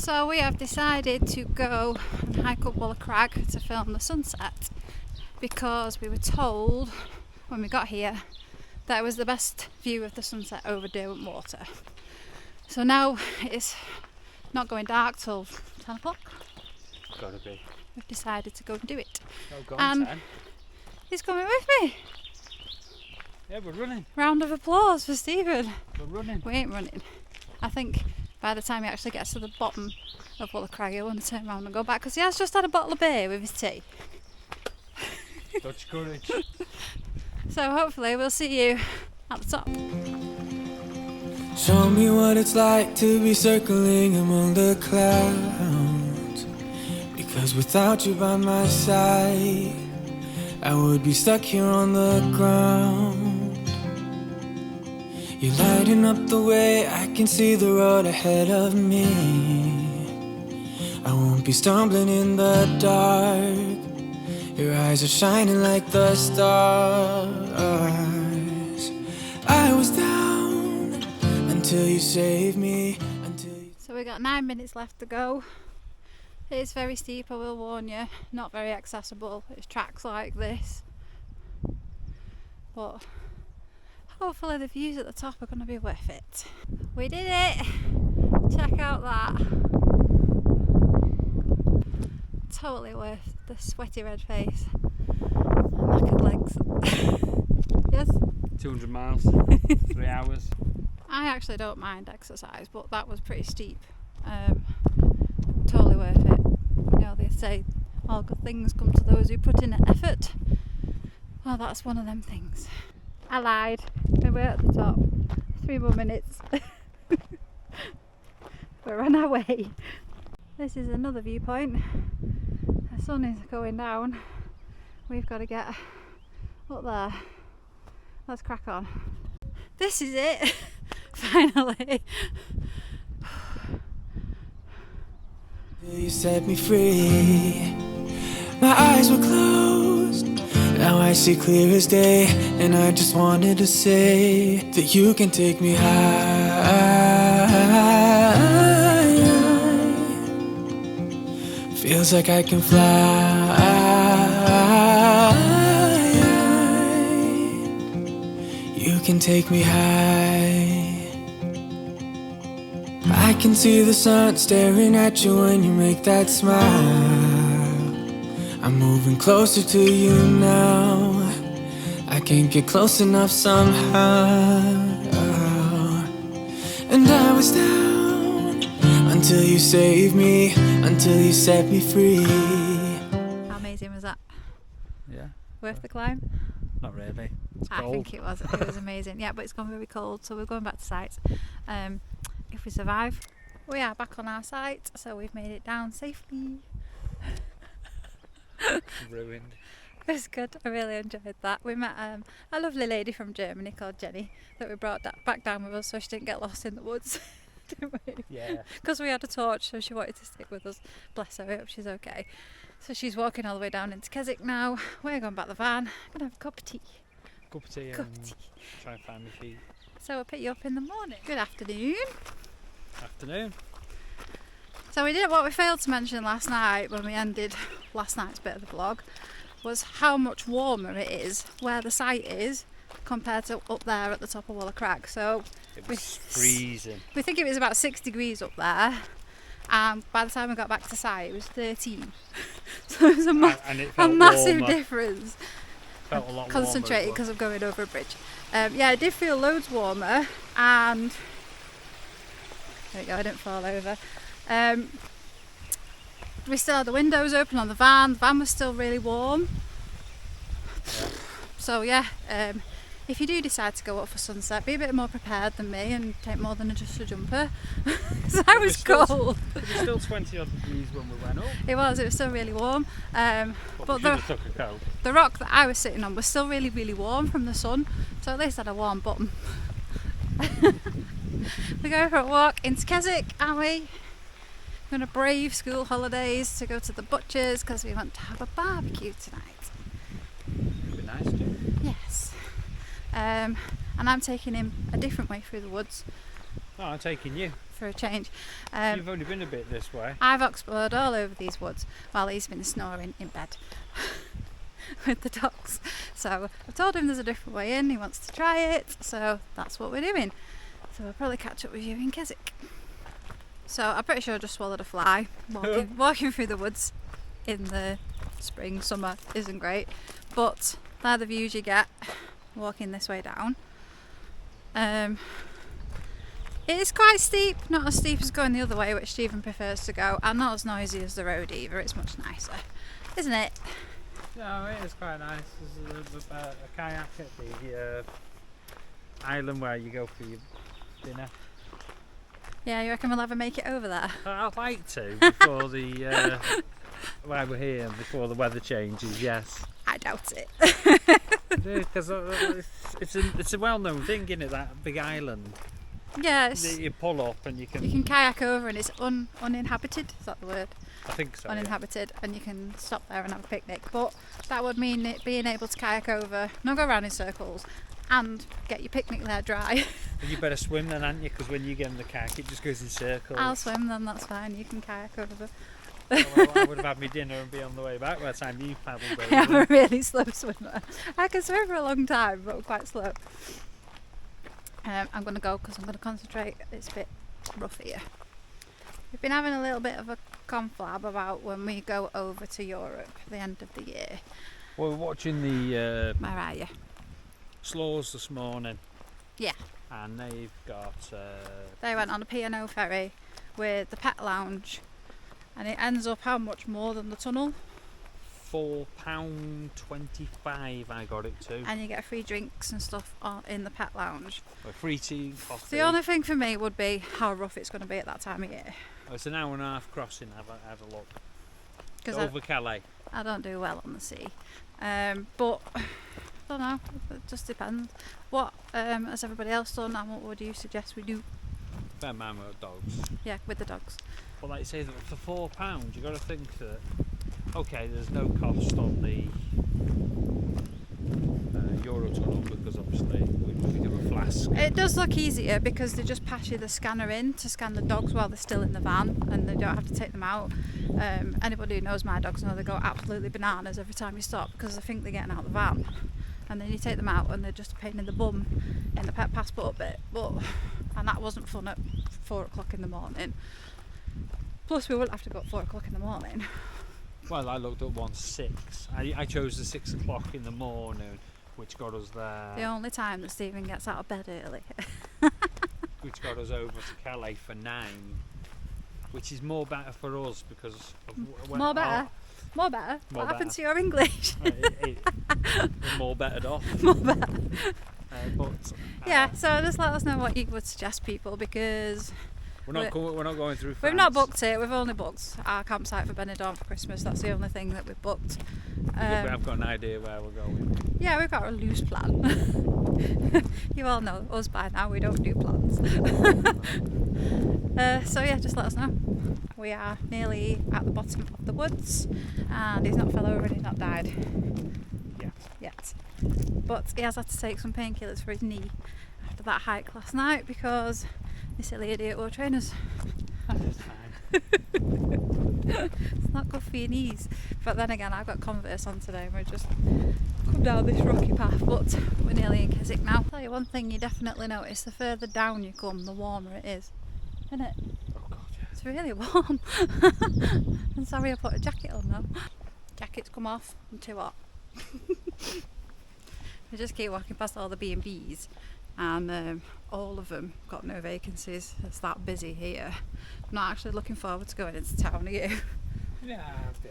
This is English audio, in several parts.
So we have decided to go and hike up Walla Crag to film the sunset because we were told when we got here that it was the best view of the sunset over Derwentwater. So now it's not going dark till 10 o'clock. Gotta be. We've decided to go and do it. Oh, go on, 10. He's coming with me. Yeah, we're running. Round of applause for Stephen. We're running. We ain't running. I think by the time he actually gets to the bottom of Walla Crag, he'll want to turn around and go back because he has just had a bottle of beer with his tea. Dutch courage. So hopefully we'll see you at the top. Show me what it's like to be circling among the clouds, because without you by my side I would be stuck here on the ground. You're lighting up the way, I can see the road ahead of me. I won't be stumbling in the dark. Your eyes are shining like the stars. I was down until you saved me. So we got 9 minutes left to go. It is very steep, I will warn you. Not very accessible. It's tracks like this. But hopefully the views at the top are going to be worth it. We did it! Check out that. Totally worth the sweaty red face and knackered legs. Yes? 200 miles, 3 hours. I actually don't mind exercise, but that was pretty steep. Totally worth it. You know, they say all good things come to those who put in an effort. Well, that's one of them things. I lied. We're at the top. 3 more minutes. We're on our way. This is another viewpoint. The sun is going down. We've got to get up there. Let's crack on. This is it. Finally. You set me free. My eyes were closed. Now I see clear as day. And I just wanted to say that you can take me high. Feels like I can fly. You can take me high. I can see the sun staring at you when you make that smile. I'm moving closer to you now. I can't get close enough somehow. And I was down until you saved me, until you set me free. How amazing was that? Yeah. Worth the climb? Not really. It's I cold. think it was. It was amazing. Yeah, but it's gone very cold, so we're going back to sites. If we survive, we are back on our site, so we've made it down safely. Ruined. It was good. I really enjoyed that. We met a lovely lady from Germany called Jenny that we brought back down with us so she didn't get lost in the woods. Didn't we? Yeah. Because we had a torch, so she wanted to stick with us. Bless her, I hope she's okay. So she's walking all the way down into Keswick now. We're going back to the van. Gonna have a cup of tea. Cup of tea Cup and of tea. try and find my feet. So we'll pick you up in the morning. Good afternoon. Afternoon. So we did what we failed to mention last night when we ended last night's bit of the vlog was how much warmer it is where the site is compared to up there at the top of Walla Crag. So It was freezing. we think it was about 6 degrees up there, and by the time we got back to site it was 13. So it was And it a felt massive warmer. difference. Felt a lot Concentrated warmer. because of going over a bridge. Yeah, it did feel loads warmer, and there we go, I didn't fall over. We still had the windows open on the van. The van was still really warm. Yeah. So yeah, if you do decide to go up for sunset, be a bit more prepared than me and take more than just a jumper. Because I was cold. It was still 20 odd degrees when we went up. It was still really warm. But we should have took a coat. The rock that I was sitting on was still really, really warm from the sun. So at least I had a warm bottom. We're going for a walk into Keswick, aren't we? We're going to brave school holidays to go to the butcher's because we want to have a barbecue tonight. It'd be nice to. Yes. And I'm taking him a different way through the woods. No, I'm taking you. for a change. You've only been a bit this way. I've explored all over these woods while he's been snoring in bed with the dogs. So I've told him there's a different way in, he wants to try it, so that's what we're doing. So we'll probably catch up with you in Keswick. So I'm pretty sure I just swallowed a fly walking through the woods in the spring, summer isn't great, but they're the views you get walking this way down. It is quite steep, not as steep as going the other way, which Stephen prefers to go, and not as noisy as the road either. It's much nicer, isn't it? No, it is quite nice. There's a kayak at the island where you go for your dinner. Yeah, you reckon we'll ever make it over there? I'd like to before the while we're here, before the weather changes. Yes. I doubt it. Because it's a well-known thing, isn't it? That big island. Yes. You pull up and you can. You can kayak over, and it's uninhabited. Is that the word? I think so. Uninhabited, and you can stop there and have a picnic. But that would mean it being able to kayak over, not go around in circles, and get your picnic there dry. And you better swim then, aren't you? Because when you get in the kayak, it just goes in circles. I'll swim then. That's fine. You can kayak over. Well, I would have had my dinner and be on the way back by the time you paddled over. I'm a really slow swimmer. I can swim for a long time, but I'm quite slow. I'm going to go because I'm going to concentrate. It's a bit rough here. We've been having a little bit of a conflab about when we go over to Europe at the end of the year. Well, we're watching the Where are you? Slows this morning. Yeah. And they've got... They went on a P&O ferry with the pet lounge, and it ends up how much more than the tunnel? £4.25 I got it to. And you get free drinks and stuff in the pet lounge. Free tea, coffee. The only thing for me would be how rough it's going to be at that time of year. It's an hour and a half crossing, have a look. Because over Calais. I don't do well on the sea. But I don't know, it just depends. What has everybody else done, and what would you suggest we do? Bear in mind with dogs. Yeah, with the dogs. Well, like you say, for £4, you've got to think that, okay, there's no cost on the Eurotunnel because obviously we give a flask. It does look easier because they just pass you the scanner in to scan the dogs while they're still in the van, and they don't have to take them out. Anybody who knows my dogs know they go absolutely bananas every time you stop because they think they're getting out of the van, and then you take them out and they're just a pain in the bum in the pet passport bit. And that wasn't fun at 4 o'clock in the morning. Plus we wouldn't have to go at 4 o'clock in the morning. Well, I looked at 1:06. I chose the 6 o'clock in the morning, which got us there. The only time that Stephen gets out of bed early. Which got us over to Calais for 9, which is more better for us because of More better? What happened to your English? We're more bettered off. More better. Yeah, so just let us know what you would suggest people, because we're not going through France. We've not booked it. We've only booked our campsite for Benidorm for Christmas. That's the only thing that we've booked. Yeah, we have got an idea where we're going. Yeah, we've got a loose plan. You all know us by now. We don't do plans. So yeah, just let us know. We are nearly at the bottom of the woods, and he's not fell over and he's not died yet. But he has had to take some painkillers for his knee after that hike last night because the silly idiot wore trainers. That's fine. It's not good for your knees. But then again, I've got Converse on today and we're just come down this rocky path, but we're nearly in Keswick now. I'll tell you one thing you definitely notice: the further down you come, the warmer it is. Isn't it? Oh God, yeah. It's really warm. I'm sorry I put a jacket on now. Jacket's come off, I'm too hot. I just keep walking past all the B&Bs, and all of them got no vacancies. It's that busy here. I'm not actually looking forward to going into town, are you? Yeah, I'll be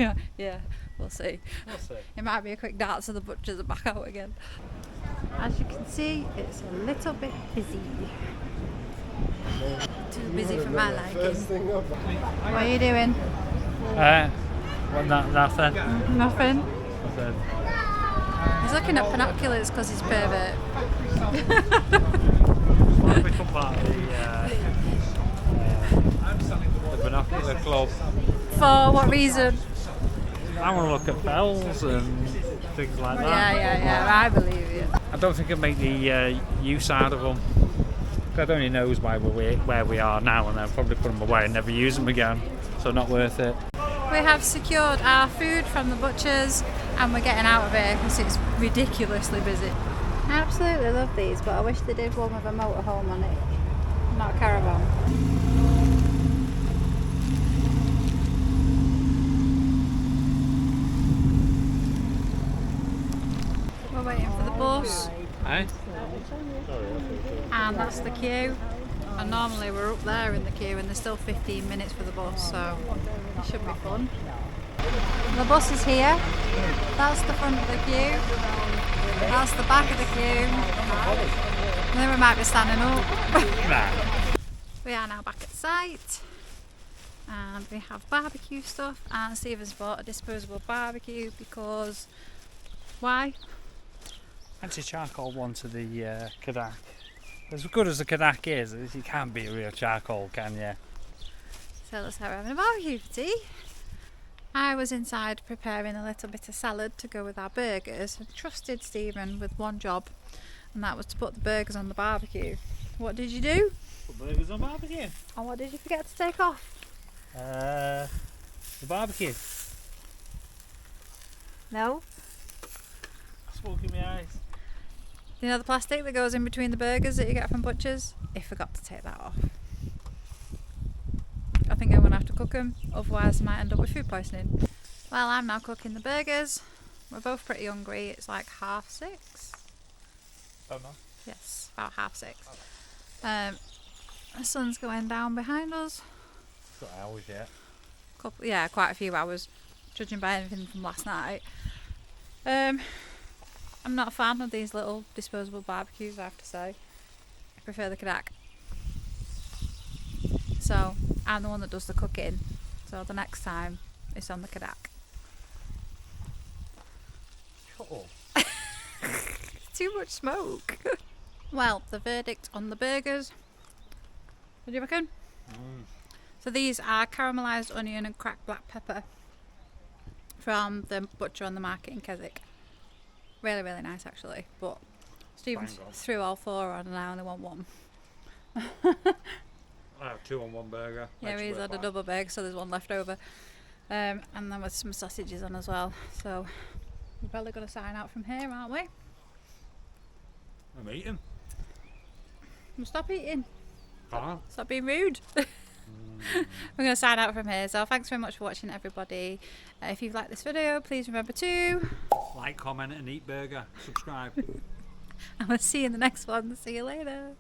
alright. Yeah, we'll see. We'll see. It might be a quick dance to the butchers and back out again. As you can see, it's a little bit busy. Too busy for my liking. What are you doing? Nothing. Nothing. He's looking at binoculars because he's pervert. Want to become part of the binocular club. For what reason? I want to look at bells and things like that. Yeah, I believe you. I don't think I'd make the use out of them. God only knows where we are now, and I'll probably put them away and never use them again. So not worth it. We have secured our food from the butchers and we're getting out of here because it's ridiculously busy. I absolutely love these, but I wish they did one with a motorhome on it, not a caravan. We're waiting for the bus. Eh? And that's the queue. And normally we're up there in the queue and there's still 15 minutes for the bus, so it should be fun. The bus is here. That's the front of the queue. That's the back of the queue. And then we might be standing up. Nah. We are now back at site. And we have barbecue stuff, and Stephen's bought a disposable barbecue because why? Anti-charcoal one to the Kadak. As good as the Kadak is, you can't beat a real charcoal, can you? So let's have having a barbecue for tea. I was inside preparing a little bit of salad to go with our burgers. I trusted Stephen with one job, and that was to put the burgers on the barbecue. What did you do? Put burgers on barbecue. And what did you forget to take off? The barbecue. No? Smoke in my eyes. You know the plastic that goes in between the burgers that you get from butchers? I forgot to take that off. I think I'm going to have to cook them, otherwise I might end up with food poisoning. Well, I'm now cooking the burgers. We're both pretty hungry. It's like 6:30. Don't know. Yes, about 6:30. The sun's going down behind us. Got hours yet. Yeah, quite a few hours, judging by anything from last night. I'm not a fan of these little disposable barbecues, I have to say. I prefer the Kadak. So I'm the one that does the cooking. So the next time it's on the Kadak. Shut up. Too much smoke. Well, the verdict on the burgers. What do you reckon? So these are caramelised onion and cracked black pepper from the butcher on the market in Keswick. Really, really nice actually. But Stephen threw all 4 on and I only want 1. I have 2 on 1 burger. Yeah, he's had a double burger, so there's 1 left over. And then with some sausages on as well. So we're probably going to sign out from here, aren't we? I'm eating. Well, stop eating. Can't. Stop being rude. We're going to sign out from here. So thanks very much for watching, everybody. If you've liked this video, please remember to like, comment and eat burger. Subscribe. and we'll see you in the next one. See you later.